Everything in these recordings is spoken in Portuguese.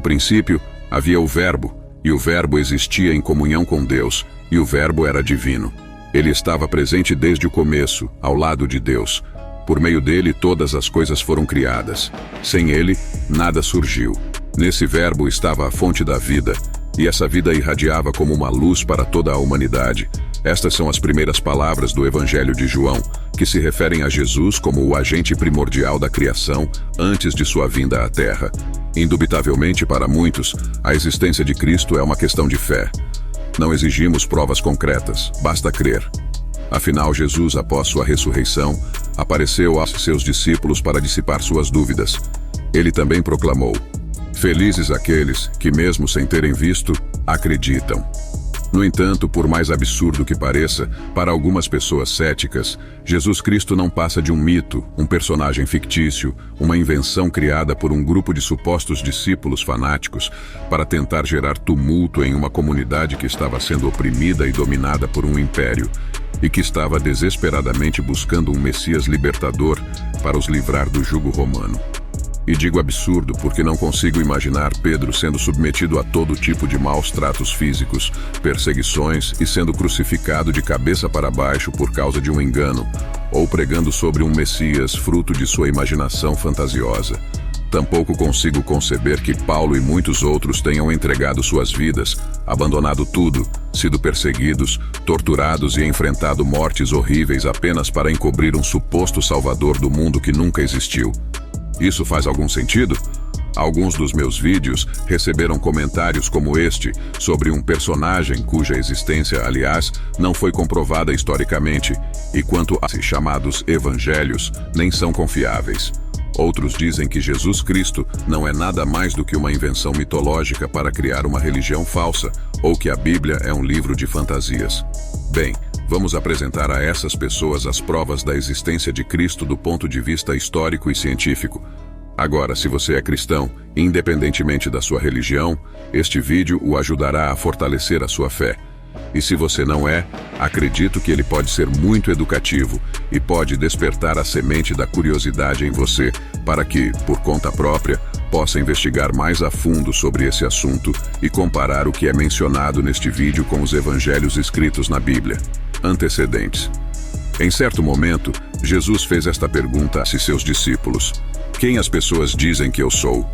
princípio, havia o Verbo, e o Verbo existia em comunhão com Deus, e o Verbo era divino. Ele estava presente desde o começo, ao lado de Deus. Por meio dele, todas as coisas foram criadas. Sem ele, nada surgiu. Nesse Verbo estava a fonte da vida, e essa vida irradiava como uma luz para toda a humanidade. Estas são as primeiras palavras do Evangelho de João, que se referem a Jesus como o agente primordial da criação antes de sua vinda à Terra. Indubitavelmente, para muitos, a existência de Cristo é uma questão de fé. Não exigimos provas concretas, basta crer. Afinal, Jesus, após sua ressurreição, apareceu aos seus discípulos para dissipar suas dúvidas. Ele também proclamou: "Felizes aqueles que, mesmo sem terem visto, acreditam." No entanto, por mais absurdo que pareça, para algumas pessoas céticas, Jesus Cristo não passa de um mito, um personagem fictício, uma invenção criada por um grupo de supostos discípulos fanáticos para tentar gerar tumulto em uma comunidade que estava sendo oprimida e dominada por um império, e que estava desesperadamente buscando um Messias libertador para os livrar do jugo romano. E digo absurdo porque não consigo imaginar Pedro sendo submetido a todo tipo de maus tratos físicos, perseguições e sendo crucificado de cabeça para baixo por causa de um engano, ou pregando sobre um Messias fruto de sua imaginação fantasiosa. Tampouco consigo conceber que Paulo e muitos outros tenham entregado suas vidas, abandonado tudo, sido perseguidos, torturados e enfrentado mortes horríveis apenas para encobrir um suposto salvador do mundo que nunca existiu. Isso faz algum sentido? Alguns dos meus vídeos receberam comentários como este sobre um personagem cuja existência, aliás, não foi comprovada historicamente, e quanto a chamados evangelhos, nem são confiáveis. Outros dizem que Jesus Cristo não é nada mais do que uma invenção mitológica para criar uma religião falsa, ou que a Bíblia é um livro de fantasias. Bem, vamos apresentar a essas pessoas as provas da existência de Cristo do ponto de vista histórico e científico. Agora, se você é cristão, independentemente da sua religião, este vídeo o ajudará a fortalecer a sua fé. E se você não é, acredito que ele pode ser muito educativo e pode despertar a semente da curiosidade em você para que, por conta própria, possa investigar mais a fundo sobre esse assunto e comparar o que é mencionado neste vídeo com os evangelhos escritos na Bíblia. Antecedentes. Em certo momento, Jesus fez esta pergunta a seus discípulos: "Quem as pessoas dizem que eu sou?"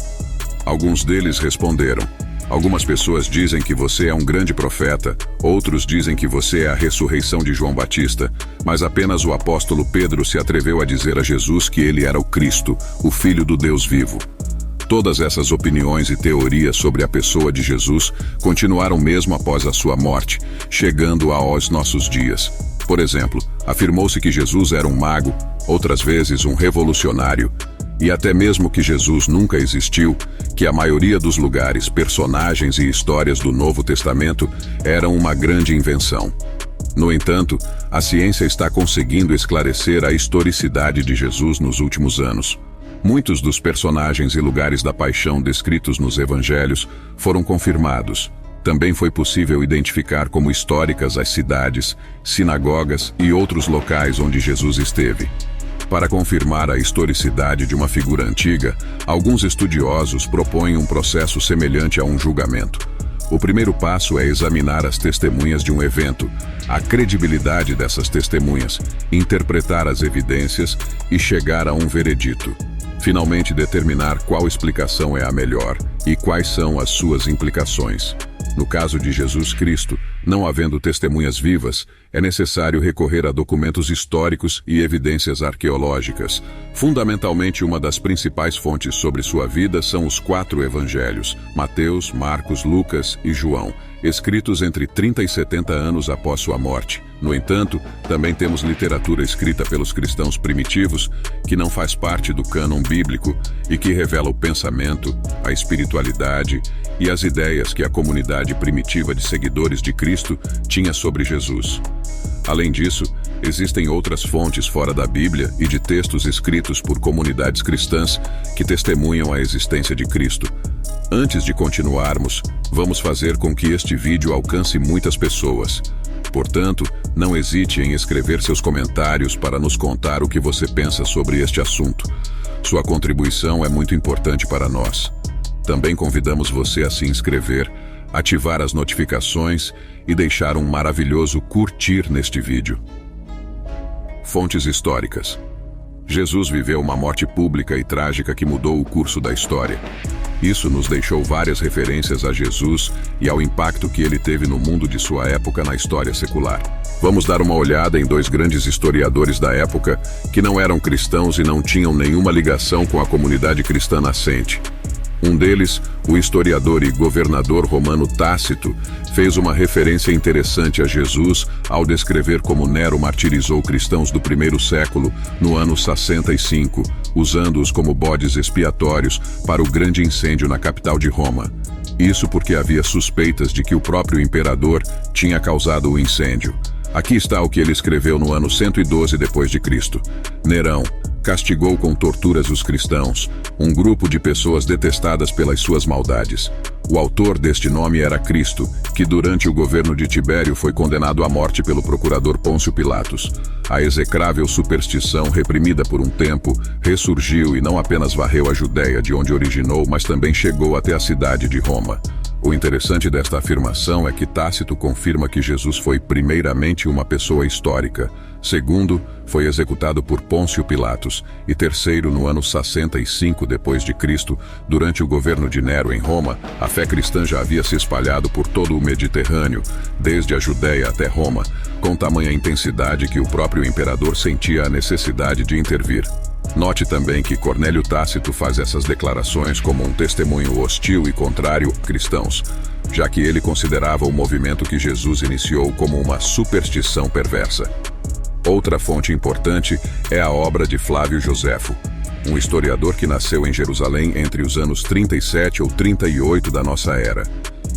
Alguns deles responderam: "Algumas pessoas dizem que você é um grande profeta, outros dizem que você é a ressurreição de João Batista, mas apenas o apóstolo Pedro se atreveu a dizer a Jesus que ele era o Cristo, o Filho do Deus vivo." Todas essas opiniões e teorias sobre a pessoa de Jesus continuaram mesmo após a sua morte, chegando aos nossos dias. Por exemplo, afirmou-se que Jesus era um mago, outras vezes um revolucionário, e até mesmo que Jesus nunca existiu, que a maioria dos lugares, personagens e histórias do Novo Testamento eram uma grande invenção. No entanto, a ciência está conseguindo esclarecer a historicidade de Jesus nos últimos anos. Muitos dos personagens e lugares da paixão descritos nos evangelhos foram confirmados. Também foi possível identificar como históricas as cidades, sinagogas e outros locais onde Jesus esteve. Para confirmar a historicidade de uma figura antiga, alguns estudiosos propõem um processo semelhante a um julgamento. O primeiro passo é examinar as testemunhas de um evento, a credibilidade dessas testemunhas, interpretar as evidências e chegar a um veredito. Finalmente, determinar qual explicação é a melhor e quais são as suas implicações. No caso de Jesus Cristo, não havendo testemunhas vivas, é necessário recorrer a documentos históricos e evidências arqueológicas. Fundamentalmente, uma das principais fontes sobre sua vida são os 4 evangelhos, Mateus, Marcos, Lucas e João, escritos entre 30 e 70 anos após sua morte. No entanto, também temos literatura escrita pelos cristãos primitivos, que não faz parte do cânon bíblico e que revela o pensamento, a espiritualidade e as ideias que a comunidade primitiva de seguidores de Cristo tinha sobre Jesus. Além disso, existem outras fontes fora da Bíblia e de textos escritos por comunidades cristãs que testemunham a existência de Cristo. Antes de continuarmos, vamos fazer com que este vídeo alcance muitas pessoas. Portanto, não hesite em escrever seus comentários para nos contar o que você pensa sobre este assunto. Sua contribuição é muito importante para nós. Também convidamos você a se inscrever, ativar as notificações e deixar um maravilhoso curtir neste vídeo. Fontes históricas. Jesus viveu uma morte pública e trágica que mudou o curso da história. Isso nos deixou várias referências a Jesus e ao impacto que ele teve no mundo de sua época na história secular. Vamos dar uma olhada em dois grandes historiadores da época que não eram cristãos e não tinham nenhuma ligação com a comunidade cristã nascente. Um deles, o historiador e governador romano Tácito, fez uma referência interessante a Jesus ao descrever como Nero martirizou cristãos do primeiro século, no ano 65, usando-os como bodes expiatórios para o grande incêndio na capital de Roma. Isso porque havia suspeitas de que o próprio imperador tinha causado o incêndio. Aqui está o que ele escreveu no ano 112 d.C. Nerão castigou com torturas os cristãos, um grupo de pessoas detestadas pelas suas maldades. O autor deste nome era Cristo, que durante o governo de Tibério foi condenado à morte pelo procurador Pôncio Pilatos. A execrável superstição, reprimida por um tempo, ressurgiu e não apenas varreu a Judéia de onde originou, mas também chegou até a cidade de Roma. O interessante desta afirmação é que Tácito confirma que Jesus foi primeiramente uma pessoa histórica, segundo, foi executado por Pôncio Pilatos, e terceiro, no ano 65 d.C., durante o governo de Nero em Roma, a fé cristã já havia se espalhado por todo o Mediterrâneo, desde a Judéia até Roma, com tamanha intensidade que o próprio imperador sentia a necessidade de intervir. Note também que Cornélio Tácito faz essas declarações como um testemunho hostil e contrário a cristãos, já que ele considerava o movimento que Jesus iniciou como uma superstição perversa. Outra fonte importante é a obra de Flávio Joséfo, um historiador que nasceu em Jerusalém entre os anos 37 ou 38 da nossa era.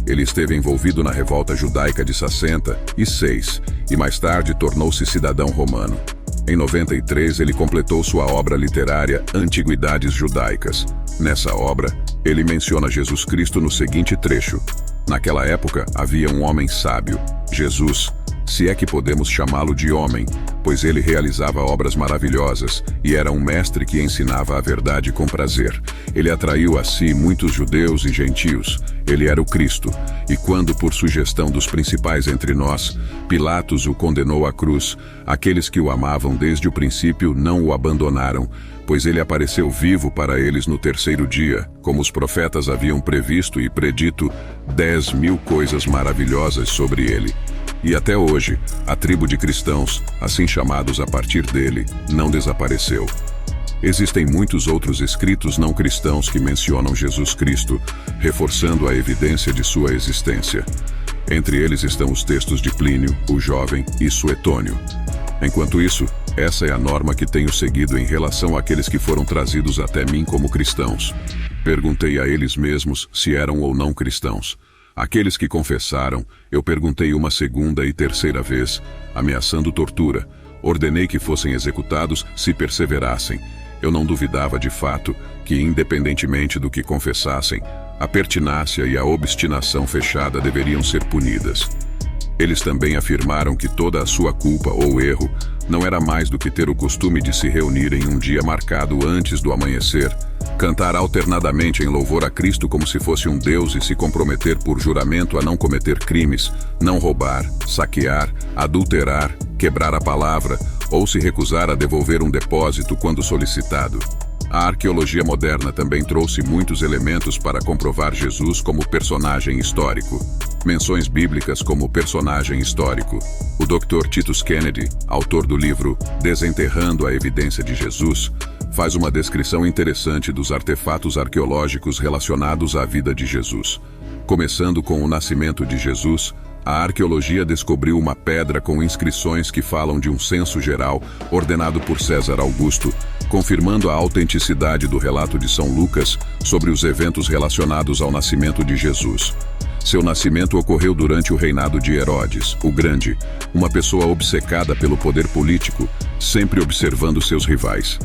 Ele esteve envolvido na revolta judaica de 66 e mais tarde tornou-se cidadão romano. Em 93, ele completou sua obra literária Antiguidades Judaicas. Nessa obra, ele menciona Jesus Cristo no seguinte trecho: naquela época havia um homem sábio, Jesus, se é que podemos chamá-lo de homem, pois ele realizava obras maravilhosas e era um mestre que ensinava a verdade com prazer. Ele atraiu a si muitos judeus e gentios. Ele era o Cristo, e quando, por sugestão dos principais entre nós, Pilatos o condenou à cruz, aqueles que o amavam desde o princípio não o abandonaram, pois ele apareceu vivo para eles no terceiro dia, como os profetas haviam previsto e predito 10.000 coisas maravilhosas sobre ele. E até hoje, a tribo de cristãos, assim chamados a partir dele, não desapareceu. Existem muitos outros escritos não cristãos que mencionam Jesus Cristo, reforçando a evidência de sua existência. Entre eles estão os textos de Plínio, o Jovem, e Suetônio. Enquanto isso, essa é a norma que tenho seguido em relação àqueles que foram trazidos até mim como cristãos. Perguntei a eles mesmos se eram ou não cristãos. Aqueles que confessaram, eu perguntei uma segunda e terceira vez, ameaçando tortura. Ordenei que fossem executados se perseverassem. Eu não duvidava de fato que, independentemente do que confessassem, a pertinácia e a obstinação fechada deveriam ser punidas. Eles também afirmaram que toda a sua culpa ou erro não era mais do que ter o costume de se reunir em um dia marcado antes do amanhecer, cantar alternadamente em louvor a Cristo como se fosse um Deus e se comprometer por juramento a não cometer crimes, não roubar, saquear, adulterar, quebrar a palavra ou se recusar a devolver um depósito quando solicitado. A arqueologia moderna também trouxe muitos elementos para comprovar Jesus como personagem histórico. Menções bíblicas como personagem histórico. O Dr. Titus Kennedy, autor do livro Desenterrando a Evidência de Jesus, faz uma descrição interessante dos artefatos arqueológicos relacionados à vida de Jesus. Começando com o nascimento de Jesus, a arqueologia descobriu uma pedra com inscrições que falam de um censo geral ordenado por César Augusto, confirmando a autenticidade do relato de São Lucas sobre os eventos relacionados ao nascimento de Jesus. Seu nascimento ocorreu durante o reinado de Herodes, o Grande, uma pessoa obcecada pelo poder político, sempre observando seus rivais.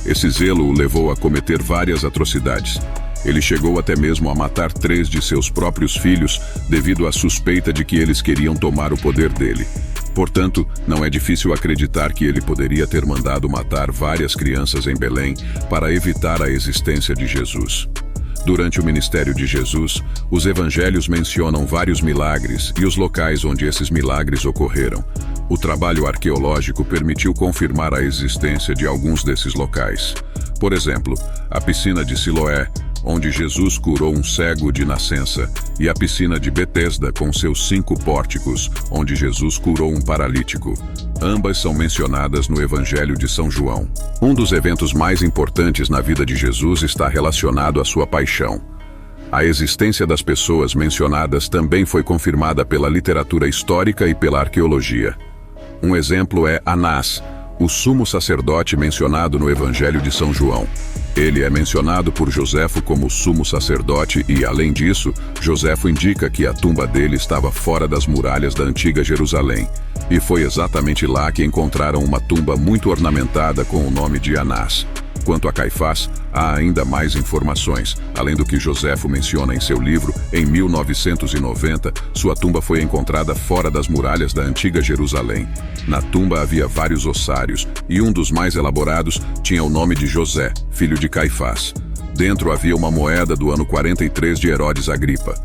Esse zelo o levou a cometer várias atrocidades. Ele chegou até mesmo a matar 3 de seus próprios filhos devido à suspeita de que eles queriam tomar o poder dele. Portanto, não é difícil acreditar que ele poderia ter mandado matar várias crianças em Belém para evitar a existência de Jesus. Durante o ministério de Jesus, os evangelhos mencionam vários milagres e os locais onde esses milagres ocorreram. O trabalho arqueológico permitiu confirmar a existência de alguns desses locais. Por exemplo, a piscina de Siloé, onde Jesus curou um cego de nascença, e a piscina de Betesda com seus 5 pórticos, onde Jesus curou um paralítico. Ambas são mencionadas no Evangelho de São João. Um dos eventos mais importantes na vida de Jesus está relacionado à sua paixão. A existência das pessoas mencionadas também foi confirmada pela literatura histórica e pela arqueologia. Um exemplo é Anás, o sumo sacerdote mencionado no Evangelho de São João. Ele é mencionado por Joséfo como sumo sacerdote e, além disso, Joséfo indica que a tumba dele estava fora das muralhas da antiga Jerusalém. E foi exatamente lá que encontraram uma tumba muito ornamentada com o nome de Anás. Quanto a Caifás, há ainda mais informações. Além do que Joséfo menciona em seu livro, em 1990, sua tumba foi encontrada fora das muralhas da antiga Jerusalém. Na tumba havia vários ossários, e um dos mais elaborados tinha o nome de José, filho de Caifás. Dentro havia uma moeda do ano 43 de Herodes Agripa.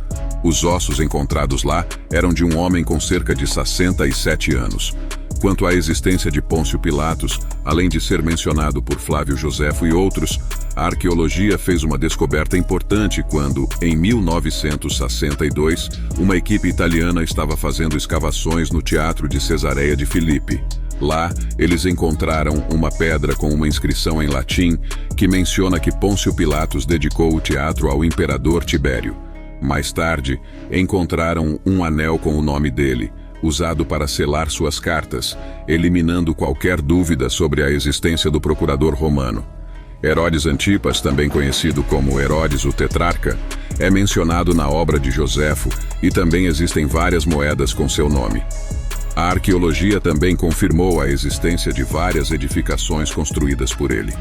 Os ossos encontrados lá eram de um homem com cerca de 67 anos. Quanto à existência de Pôncio Pilatos, além de ser mencionado por Flávio Joséfo e outros, a arqueologia fez uma descoberta importante quando, em 1962, uma equipe italiana estava fazendo escavações no Teatro de Cesareia de Filipe. Lá, eles encontraram uma pedra com uma inscrição em latim que menciona que Pôncio Pilatos dedicou o teatro ao imperador Tibério. Mais tarde, encontraram um anel com o nome dele, usado para selar suas cartas, eliminando qualquer dúvida sobre a existência do procurador romano. Herodes Antipas, também conhecido como Herodes o Tetrarca, é mencionado na obra de Joséfo e também existem várias moedas com seu nome. A arqueologia também confirmou a existência de várias edificações construídas por ele.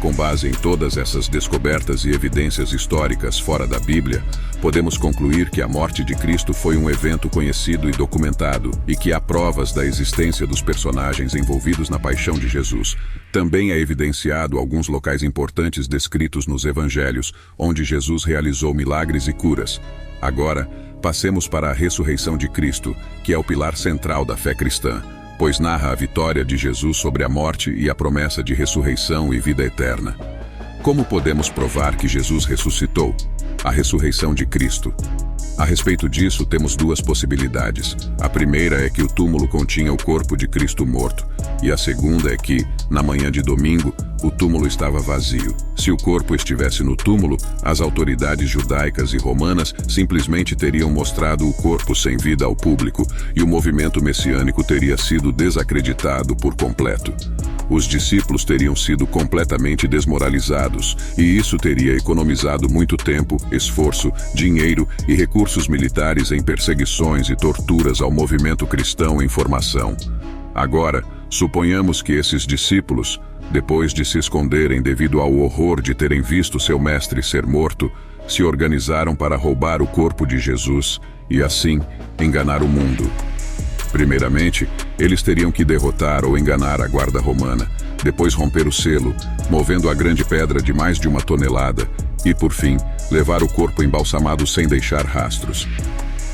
Com base em todas essas descobertas e evidências históricas fora da Bíblia, podemos concluir que a morte de Cristo foi um evento conhecido e documentado e que há provas da existência dos personagens envolvidos na paixão de Jesus. Também é evidenciado alguns locais importantes descritos nos evangelhos, onde Jesus realizou milagres e curas. Agora, passemos para a ressurreição de Cristo, que é o pilar central da fé cristã, pois narra a vitória de Jesus sobre a morte e a promessa de ressurreição e vida eterna. Como podemos provar que Jesus ressuscitou? A ressurreição de Cristo. A respeito disso, temos duas possibilidades. A primeira é que o túmulo continha o corpo de Cristo morto, e a segunda é que, na manhã de domingo, o túmulo estava vazio. Se o corpo estivesse no túmulo, as autoridades judaicas e romanas simplesmente teriam mostrado o corpo sem vida ao público, e o movimento messiânico teria sido desacreditado por completo. Os discípulos teriam sido completamente desmoralizados, e isso teria economizado muito tempo, esforço, dinheiro e recursos militares em perseguições e torturas ao movimento cristão em formação. Agora, suponhamos que esses discípulos, depois de se esconderem devido ao horror de terem visto seu mestre ser morto, se organizaram para roubar o corpo de Jesus e, assim, enganar o mundo. Primeiramente, eles teriam que derrotar ou enganar a guarda romana, depois romper o selo, movendo a grande pedra de mais de 1 tonelada, e, por fim, levar o corpo embalsamado sem deixar rastros.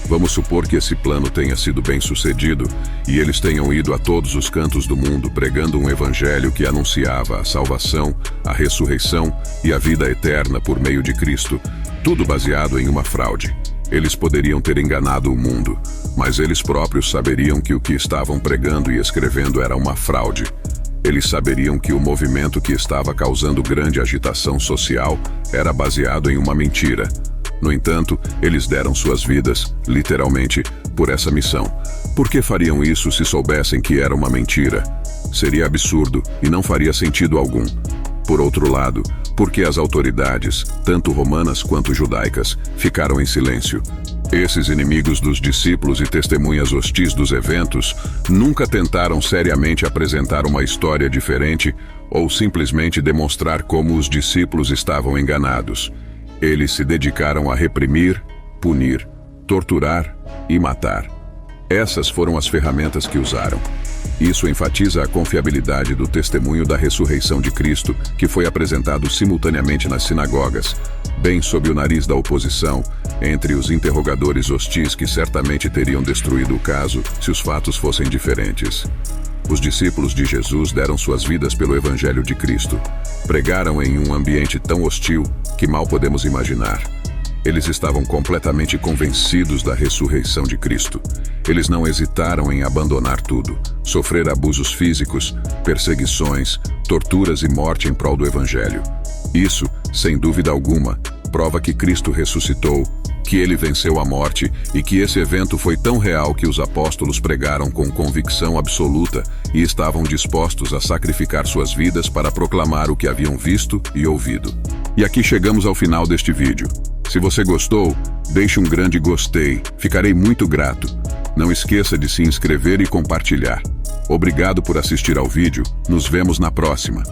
Vamos supor que esse plano tenha sido bem sucedido e eles tenham ido a todos os cantos do mundo pregando um evangelho que anunciava a salvação, a ressurreição e a vida eterna por meio de Cristo, tudo baseado em uma fraude. Eles poderiam ter enganado o mundo, mas eles próprios saberiam que o que estavam pregando e escrevendo era uma fraude. Eles saberiam que o movimento que estava causando grande agitação social era baseado em uma mentira. No entanto, eles deram suas vidas, literalmente, por essa missão. Por que fariam isso se soubessem que era uma mentira? Seria absurdo e não faria sentido algum. Por outro lado, por que as autoridades, tanto romanas quanto judaicas, ficaram em silêncio? Esses inimigos dos discípulos e testemunhas hostis dos eventos nunca tentaram seriamente apresentar uma história diferente ou simplesmente demonstrar como os discípulos estavam enganados. Eles se dedicaram a reprimir, punir, torturar e matar. Essas foram as ferramentas que usaram. Isso enfatiza a confiabilidade do testemunho da ressurreição de Cristo, que foi apresentado simultaneamente nas sinagogas. bem sob o nariz da oposição, entre os interrogadores hostis que certamente teriam destruído o caso se os fatos fossem diferentes. Os discípulos de Jesus deram suas vidas pelo Evangelho de Cristo. Pregaram em um ambiente tão hostil que mal podemos imaginar. Eles estavam completamente convencidos da ressurreição de Cristo. Eles não hesitaram em abandonar tudo, sofrer abusos físicos, perseguições, torturas e morte em prol do Evangelho. Isso, sem dúvida alguma, prova que Cristo ressuscitou, que ele venceu a morte e que esse evento foi tão real que os apóstolos pregaram com convicção absoluta e estavam dispostos a sacrificar suas vidas para proclamar o que haviam visto e ouvido. E aqui chegamos ao final deste vídeo. Se você gostou, deixe um grande gostei, ficarei muito grato. Não esqueça de se inscrever e compartilhar. Obrigado por assistir ao vídeo, nos vemos na próxima.